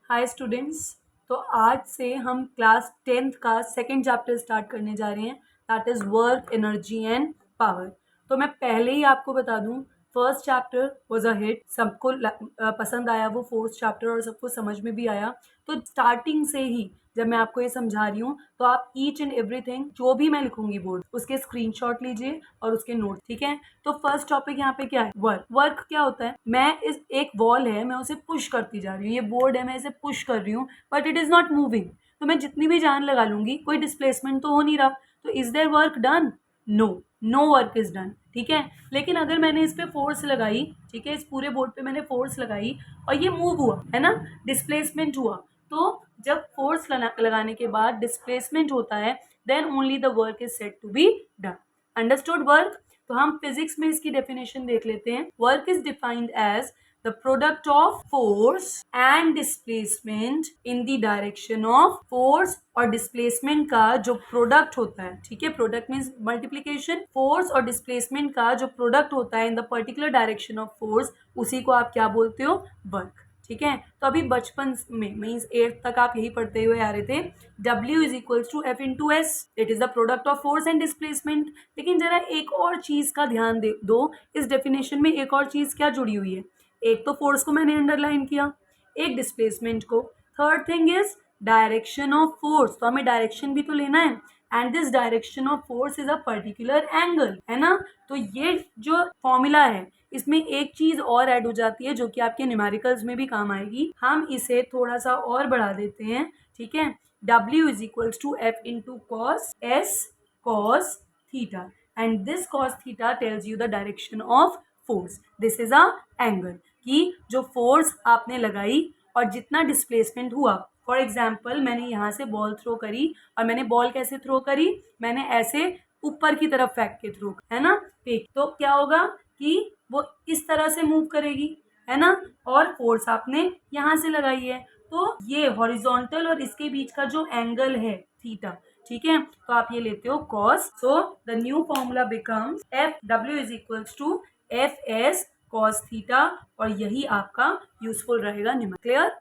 Hi students. तो आज से हम क्लास 10th का सेकंड चैप्टर स्टार्ट करने जा रहे हैं, that is work, energy and power. तो मैं पहले ही आपको बता दूं, first chapter was a hit, सबको पसंद आया वो फोर्थ चैप्टर और सबको समझ में भी आया। तो स्टार्टिंग से ही जब मैं आपको ये समझा रही हूँ तो आप ईच एंड एवरीथिंग जो भी मैं लिखूंगी बोर्ड उसके स्क्रीनशॉट लीजिए और उसके नोट, ठीक है। तो फर्स्ट टॉपिक यहाँ पे क्या है, वर्क। वर्क क्या होता है, मैं इस एक वॉल है, मैं उसे पुश करती जा रही हूँ, ये बोर्ड है, मैं इसे पुश कर रही हूँ but it is not moving. तो मैं जितनी भी जान लगा लूंगी कोई डिस्प्लेसमेंट तो हो नहीं रहा। तो is there work done? No, no work is done, ठीक है। लेकिन अगर मैंने इस पे फोर्स लगाई, ठीक है, इस पूरे बोर्ड पे मैंने फोर्स लगाई और ये मूव हुआ, है ना, डिस्प्लेसमेंट हुआ। तो जब फोर्स लगाने के बाद डिस्प्लेसमेंट होता है, then only the work is said to be done. Understood work? तो हम फिजिक्स में इसकी डेफिनेशन देख लेते हैं। Work is defined as the product of force and displacement in the direction of force और डिस्प्लेसमेंट का जो प्रोडक्ट होता है, ठीक है, प्रोडक्ट मीन्स मल्टीप्लीकेशन, फोर्स और डिस्प्लेसमेंट का जो प्रोडक्ट होता है in the particular direction of force, उसी को आप क्या बोलते हो, वर्क, ठीक है। तो अभी बचपन में मीन्स 8th तक आप यही पढ़ते हुए आ रहे थे, W is equals to F into S, it is the product of force and displacement. लेकिन जरा एक और चीज का ध्यान दे दो, इस डेफिनेशन में एक और चीज क्या जुड़ी हुई है। एक तो फोर्स को मैंने अंडरलाइन किया, एक डिस्प्लेसमेंट को, third thing is direction of force, तो हमें डायरेक्शन भी तो लेना है, and this direction of force is a particular angle, है ना। तो ये जो फॉर्मूला है इसमें एक चीज और ऐड हो जाती है जो कि आपके न्यूमेरिकल्स में भी काम आएगी। हम इसे थोड़ा सा और बढ़ा देते हैं, ठीक है। W is equals to F into cos S cos theta, and this cos theta tells you the direction of force, this is a angle, कि जो फोर्स आपने लगाई और जितना डिस्प्लेसमेंट हुआ। फॉर एग्जाम्पल मैंने यहाँ से बॉल थ्रो करी और मैंने बॉल कैसे थ्रो करी, मैंने ऐसे ऊपर की तरफ फेंक के थ्रो, है ना, फेंक, तो क्या होगा कि वो इस तरह से मूव करेगी, है ना, और फोर्स आपने यहाँ से लगाई है। तो ये हॉरिजॉन्टल और इसके बीच का जो एंगल है थीटा, ठीक है, तो आप ये लेते हो cos. So the new formula becomes F W is equals to F S cos theta, और यही आपका यूजफुल रहेगा। क्लियर?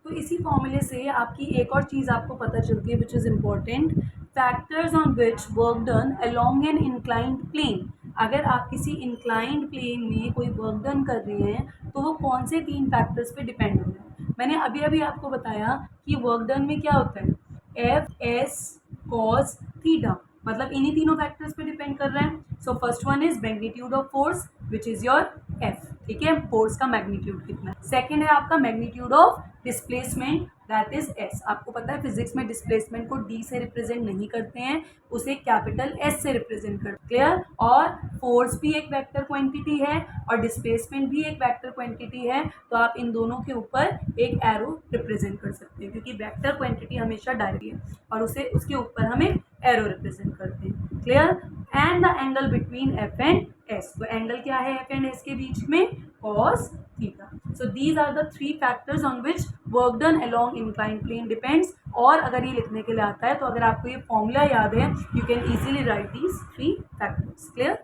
तो इसी फॉर्मूले से आपकी एक और चीज़ आपको पता चलती है which is important, factors on which work done along an inclined plane. अगर आप किसी इंक्लाइंड प्लेन में कोई वर्क डन कर रहे हैं तो वो कौन से 3 फैक्टर्स पे डिपेंड हो रहा है। मैंने अभी अभी आपको बताया कि वर्क डन में क्या होता है, एफ एस कॉस थीटा, मतलब इन्हीं तीनों फैक्टर्स पे डिपेंड कर रहा है। So first one is magnitude of force which is your F, ठीक है, फोर्स का मैग्नीट्यूड कितना है। सेकेंड है आपका magnitude of displacement, that is S. आपको पता है फिजिक्स में डिस्प्लेसमेंट को डी से रिप्रेजेंट नहीं करते हैं, उसे कैपिटल एस से रिप्रेजेंट करते हैं। क्लियर? और फोर्स भी एक वेक्टर क्वांटिटी है और डिस्प्लेसमेंट भी एक वेक्टर क्वांटिटी है, तो आप इन दोनों के ऊपर एक एरो रिप्रेजेंट कर सकते हैं, क्योंकि वेक्टर क्वांटिटी हमेशा डायरेक्ट है और उसे उसके ऊपर हम एक एरो रिप्रेजेंट करते हैं। Clear? And the angle between F and S, तो एंगल क्या है एफ एंड एस के बीच में, cos theta. So these are the 3 factors on which work done along inclined plane depends. और अगर ये लिखने के लिए आता है तो अगर आपको ये फॉर्मूला याद है, you can easily right these 3 factors. Clear?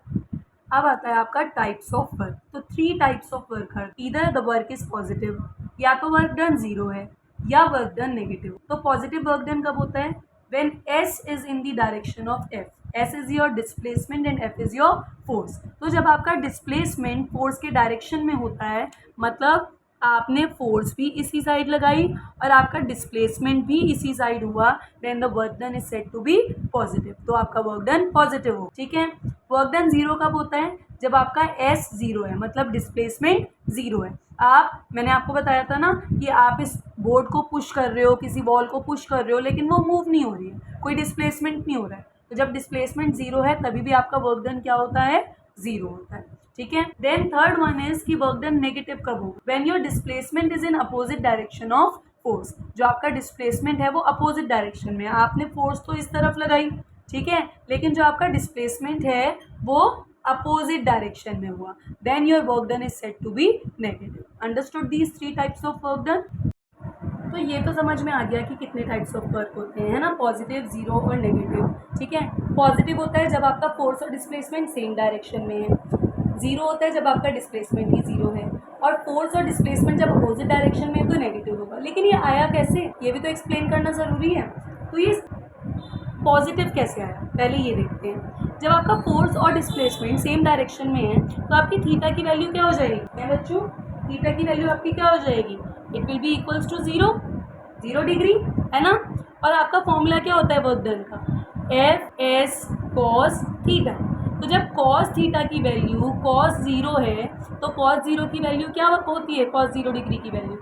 अब आता है आपका टाइप्स ऑफ वर्क। तो 3 टाइप्स ऑफ वर्क है, इधर द वर्क इज पॉजिटिव, या तो वर्क डन 0 है या वर्क डन नेगेटिव। तो पॉजिटिव वर्क डन कब होता है, when S is in the direction of F, S is your displacement and F is your force। तो जब आपका डिस्प्लेसमेंट फोर्स के डायरेक्शन में होता है, मतलब आपने फोर्स भी इसी साइड लगाई और आपका डिस्प्लेसमेंट भी इसी साइड हुआ, then the work done is said to be positive, तो आपका वर्क डन पॉजिटिव हो, ठीक है। वर्क डन 0 कब होता है, जब आपका S 0 है, मतलब डिस्प्लेसमेंट 0 है। मैंने आपको बताया था ना कि आप इस बोर्ड को पुश कर रहे हो, किसी बॉल को पुश कर रहे हो, लेकिन वो मूव नहीं हो रही है, कोई डिस्प्लेसमेंट नहीं हो रहा है। तो जब डिस्प्लेसमेंट 0 है तभी भी आपका वर्क डन क्या होता है, 0 होता है, ठीक है। देन थर्ड वन इज कि वर्क डन नेगेटिव कब होगा, when your displacement is in opposite direction of force. जो आपका डिस्प्लेसमेंट है वो अपोजिट डायरेक्शन में, आपने फोर्स तो इस तरफ लगाई, ठीक है, लेकिन जो आपका डिस्प्लेसमेंट है वो अपोजिट डायरेक्शन में हुआ, then your work done is said to be negative. Understood these 3 types of work done? तो ये तो समझ में आ गया कि कितने टाइप्स ऑफ वर्क होते हैं, है ना, पॉजिटिव, 0 और नेगेटिव, ठीक है। पॉजिटिव होता है जब आपका फोर्स और डिस्प्लेसमेंट सेम डायरेक्शन में है, जीरो होता है जब आपका डिस्प्लेसमेंट ही जीरो है, और फोर्स और डिस्प्लेसमेंट जब अपोजिट डायरेक्शन में है तो नेगेटिव होगा। लेकिन ये आया कैसे, ये भी तो एक्सप्लेन करना ज़रूरी है। तो ये पॉजिटिव कैसे आया, पहले ये देखते हैं। जब आपका फोर्स और डिस्प्लेसमेंट सेम डायरेक्शन में है तो आपकी थीटा की वैल्यू क्या हो जाएगी है बच्चों, थीटा की वैल्यू आपकी क्या हो जाएगी, it will be equals to zero, 0 degree, है ना। और आपका फॉर्मूला क्या होता है वर्क डन का, एफ एस कॉस थीटा। तो जब कॉस थीटा की वैल्यू कॉस जीरो है तो कॉस जीरो की वैल्यू क्या होती है, कॉस 0 डिग्री की वैल्यू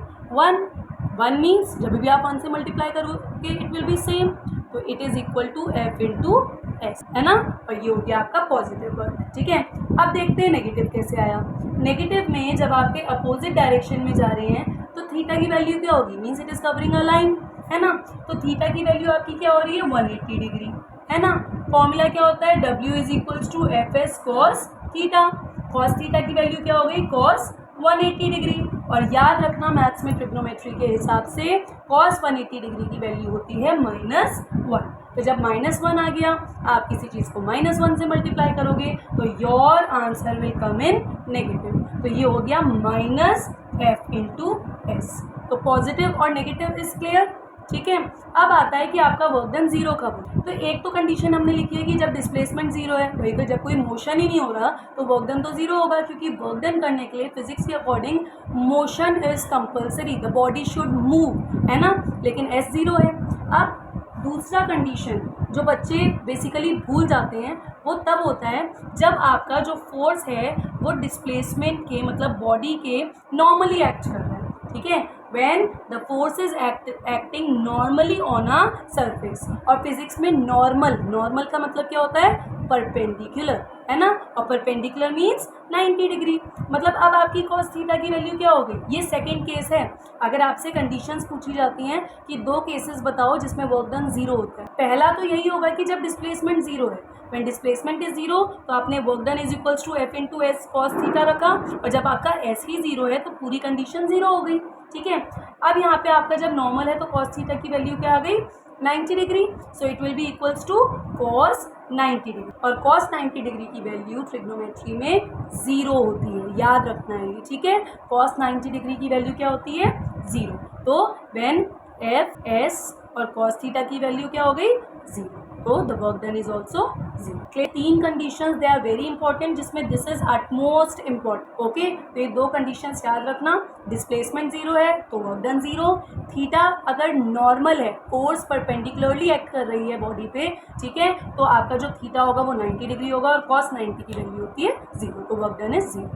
1 मीन्स जब भी आप 1 से मल्टीप्लाई करोगे इट विल बी सेम, तो it is equal to F into S, है ना। और ये हो गया आपका पॉजिटिव वर्क, ठीक है। अब देखते हैं नेगेटिव कैसे आया। नेगेटिव में जब आपके अपोजिट डायरेक्शन में जा रहे हैं तो थीटा की वैल्यू क्या होगी, means it is covering a line, है ना। तो थीटा की वैल्यू आपकी क्या हो रही है, 180 डिग्री, है ना। फॉर्मूला क्या होता है, W is equals to F S cos theta. Cos theta की वैल्यू क्या हो गई, कॉस 180 डिग्री। और याद रखना मैथ्स में ट्रिग्नोमेट्री के हिसाब से कॉस 180 डिग्री की वैल्यू होती है -1। तो जब -1 आ गया, आप किसी चीज़ को -1 से मल्टीप्लाई करोगे तो your answer will come in negative. तो ये हो गया -f इंटू एस। तो पॉजिटिव और नेगेटिव इज क्लियर, ठीक है। अब आता है कि आपका वर्क डन जीरो कब हो। तो एक तो कंडीशन हमने लिखी है कि जब डिस्प्लेसमेंट जीरो है, भाई तो जब कोई मोशन ही नहीं हो रहा तो वर्क डन तो जीरो होगा, क्योंकि वर्क डन करने के लिए फिजिक्स के according motion is compulsory, the body should move, है ना। लेकिन एस जीरो है। अब दूसरा कंडीशन जो बच्चे बेसिकली भूल जाते हैं वो तब होता है जब आपका जो फोर्स है वो डिस्प्लेसमेंट के मतलब बॉडी के नॉर्मली एक्ट कर रहा है, ठीक है। when the force is acting normally on a surface, और फिजिक्स में नॉर्मल का मतलब क्या होता है, परपेंडिकुलर, है ना। और परपेंडिकुलर मीन्स 90 डिग्री। मतलब अब आपकी कॉस थीटा की वैल्यू क्या होगी, ये सेकंड केस है। अगर आपसे कंडीशंस पूछी जाती हैं कि 2 केसेस बताओ जिसमें वर्क डन जीरो होता है, पहला तो यही होगा कि जब डिस्प्लेसमेंट जीरो है, व्हेन डिस्प्लेसमेंट इज जीरो तो आपने work done is equals to F into S cos theta रखा, और जब आपका एस ही जीरो है तो पूरी कंडीशन जीरो हो गई, ठीक है। अब यहाँ पे आपका जब नॉर्मल है तो कॉस थीटा की वैल्यू क्या आ गई, 90 degree. So it will be equals to cos 90 degree, और कॉस 90 डिग्री की वैल्यू ट्रिग्नोमेट्री में जीरो होती है, याद रखना है ये, ठीक है। कॉस 90 डिग्री की वैल्यू क्या होती है, जीरो। तो व्हेन एफ एस और कॉस थीटा की वैल्यू क्या हो गई, जीरो, तो the work done is also zero. 3 conditions they are very important, जिसमें this is utmost important, okay. तो ये 2 कंडीशंस याद रखना, डिस्प्लेसमेंट जीरो है तो वर्क डन जीरो, थीटा अगर नॉर्मल है, फोर्स परपेंडिकुलरली एक्ट कर रही है बॉडी पे, ठीक है, तो आपका जो थीटा होगा वो 90 डिग्री होगा, और कॉस 90 की वैल्यू होती है जीरो, तो वर्क डन इज जीरो।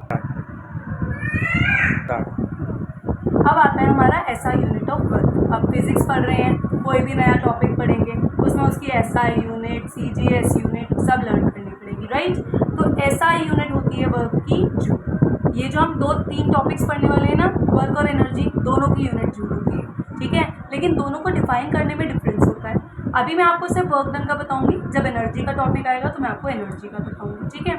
अब आता है हमारा एसआई यूनिट ऑफ वर्क। अब फिजिक्स पढ़ रहे हैं, कोई भी नया टॉपिक पढ़ेंगे उसमें उसकी एसआई यूनिट, सीजीएस यूनिट सब लर्न करनी पड़ेगी, राइट। तो एसआई यूनिट होती है वर्क की जूल। ये जो हम 2-3 टॉपिक्स पढ़ने वाले हैं ना, वर्क और एनर्जी, दोनों की यूनिट जूल होती है, ठीक है। लेकिन दोनों को डिफाइन करने में डिफरेंस होता है। अभी मैं आपको सिर्फ वर्क डन का बताऊंगी, जब एनर्जी का टॉपिक आएगा तो मैं आपको एनर्जी का बताऊंगी, ठीक है।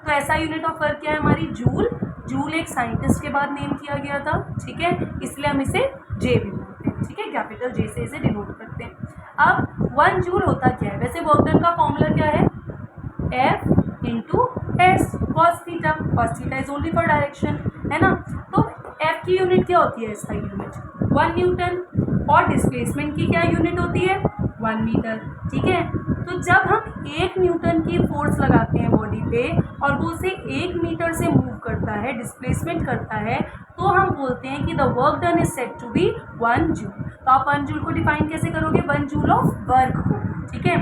तो एसआई यूनिट ऑफ वर्क क्या है हमारी, जूल। जूल एक साइंटिस्ट के बाद नेम किया गया था, ठीक है, इसलिए हम इसे जे भी बोलते हैं, ठीक है, कैपिटल जे से इसे डिनोट करते हैं। अब 1 जूल होता क्या है, वैसे वर्क डन का फॉर्मूला क्या है, F into S cos theta. Cos theta is only for direction, है ना। तो एफ की यूनिट क्या होती है, एसआई यूनिट 1 न्यूटन, और डिस्प्लेसमेंट की क्या यूनिट होती है, 1 मीटर, ठीक है। तो जब हम 1 न्यूटन की फोर्स लगाते हैं बॉडी पे और वो उसे 1 मीटर से मूव करता है, डिस्प्लेसमेंट करता है, तो हम बोलते हैं कि the work done is said to be 1 joule. तो आप 1 जूल को डिफाइन कैसे करोगे, 1 जूल ऑफ वर्क को, ठीक है।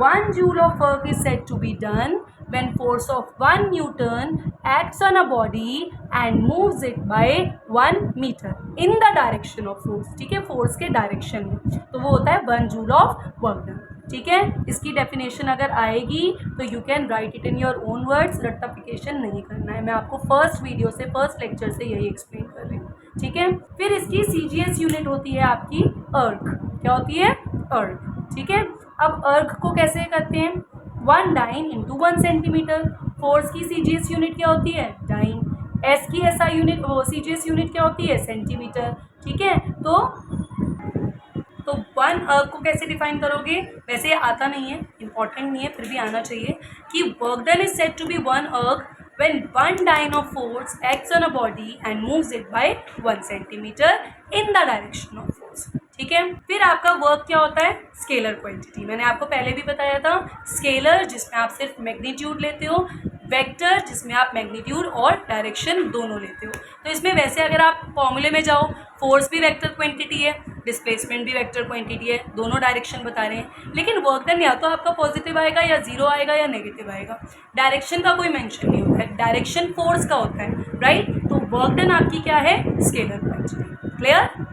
1 joule of work is said to be done when force of 1 Newton acts on a body and moves it by 1 meter in the direction of force, ठीक है, force के direction में, तो वो होता है 1 जूल ऑफ वर्क डन, ठीक है। इसकी डेफिनेशन अगर आएगी तो you can write it in your own words, रट्टाफिकेशन नहीं करना है, मैं आपको फर्स्ट वीडियो से, फर्स्ट लेक्चर से यही एक्सप्लेन कर रही हूँ, ठीक है। फिर इसकी सीजीएस यूनिट होती है आपकी अर्क, क्या होती है, अर्क, ठीक है। अब अर्क को कैसे करते हैं, 1 डाइन इंटू 1 सेंटीमीटर। फोर्स की सीजीएस यूनिट क्या होती है, डाइन। एस की एसआई यूनिट, वो सीजीएस यूनिट क्या होती है, सेंटीमीटर, ठीक है। तो 1 अर्क को कैसे डिफाइन करोगे, वैसे आता नहीं है, इंपॉर्टेंट नहीं है, फिर भी आना चाहिए कि work done is said to be 1 erg when one dyno force acts on a body and moves it by 1 centimeter in the direction of force. ठीक है, फिर आपका वर्क क्या होता है, स्केलर क्वांटिटी. मैंने आपको पहले भी बताया था, स्केलर जिसमें आप सिर्फ मैग्नीट्यूड लेते हो, वेक्टर जिसमें आप मैग्नीट्यूड और डायरेक्शन दोनों लेते हो. तो इसमें वैसे अगर आप फॉर्मूले में जाओ, फोर्स भी वेक्टर क्वांटिटी है, डिस्प्लेसमेंट भी वेक्टर क्वांटिटी है, दोनों डायरेक्शन बता रहे हैं. लेकिन वर्क डन या तो आपका पॉजिटिव आएगा या जीरो आएगा या नेगेटिव आएगा. डायरेक्शन का कोई मेंशन नहीं होता है, डायरेक्शन फोर्स का होता है, राइट. तो वर्क डन आपकी क्या है, स्केलर क्वांटिटी. क्लियर.